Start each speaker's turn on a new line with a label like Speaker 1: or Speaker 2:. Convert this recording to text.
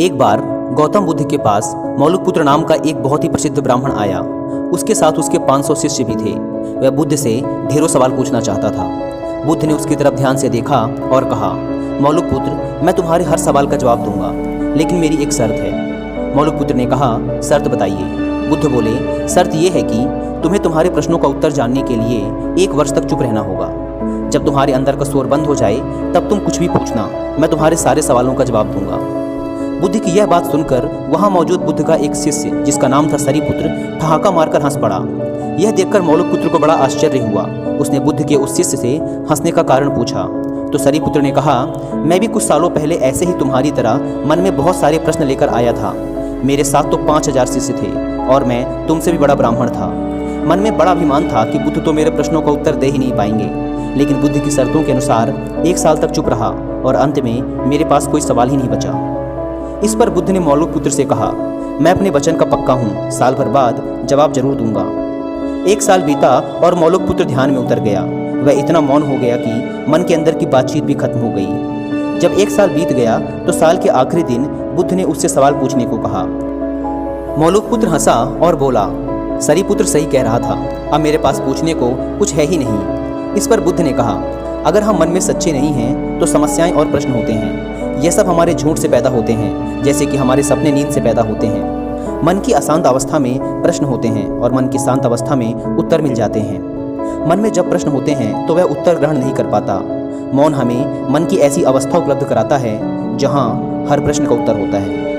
Speaker 1: एक बार गौतम बुद्ध के पास मौलिकपुत्र नाम का एक बहुत ही प्रसिद्ध ब्राह्मण आया। उसके साथ उसके 500 शिष्य भी थे। वह बुद्ध से ढेरों सवाल पूछना चाहता था। बुद्ध ने उसकी तरफ ध्यान से देखा और कहा, मौलिकपुत्र, मैं तुम्हारे हर सवाल का जवाब दूंगा, लेकिन मेरी एक शर्त है। मौलिकपुत्र ने कहा, शर्त बताइए। बुद्ध बोले, शर्त यह है कि तुम्हें तुम्हारे प्रश्नों का उत्तर जानने के लिए 1 वर्ष तक चुप रहना होगा। जब तुम्हारे अंदर का शोर बंद हो जाए तब तुम कुछ भी पूछना, मैं तुम्हारे सारे सवालों का जवाब दूंगा। बुद्ध की यह बात सुनकर वहां मौजूद बुद्ध का एक शिष्य, जिसका नाम था सरीपुत्र, ठहाका मारकर हंस पड़ा। यह देखकर मौलिकपुत्र को बड़ा आश्चर्य हुआ। उसने बुद्ध के उस शिष्य से हंसने का कारण पूछा तो सरीपुत्र ने कहा, मैं भी कुछ सालों पहले ऐसे ही तुम्हारी तरह मन में बहुत सारे प्रश्न लेकर आया था। मेरे साथ तो 5000 शिष्य थे और मैं तुमसे भी बड़ा ब्राह्मण था। मन में बड़ा अभिमान था कि बुद्ध तो मेरे प्रश्नों का उत्तर दे ही नहीं पाएंगे, लेकिन बुद्ध की शर्तों के अनुसार 1 साल तक चुप रहा और अंत में मेरे पास कोई सवाल ही नहीं बचा। इस पर बुद्ध ने मौलिकपुत्र से कहा, मैं अपने वचन का पक्का हूँ, साल भर बाद जवाब जरूर दूंगा। 1 साल बीता और मौलिकपुत्र ध्यान में उतर गया। वह इतना मौन हो गया कि मन के अंदर की बातचीत भी खत्म हो गई। जब 1 साल बीत गया तो साल के आखिरी दिन बुद्ध ने उससे सवाल पूछने को कहा। मौलिकपुत्र हंसा और बोला, सरीपुत्र सही कह रहा था, अब मेरे पास पूछने को कुछ है ही नहीं। इस पर बुद्ध ने कहा, अगर हम मन में सच्चे नहीं हैं तो समस्याएं और प्रश्न होते हैं। यह सब हमारे झूठ से पैदा होते हैं, जैसे कि हमारे सपने नींद से पैदा होते हैं। मन की अशांत अवस्था में प्रश्न होते हैं और मन की शांत अवस्था में उत्तर मिल जाते हैं। मन में जब प्रश्न होते हैं तो वह उत्तर ग्रहण नहीं कर पाता। मौन हमें मन की ऐसी अवस्था उपलब्ध कराता है जहाँ हर प्रश्न का उत्तर होता है।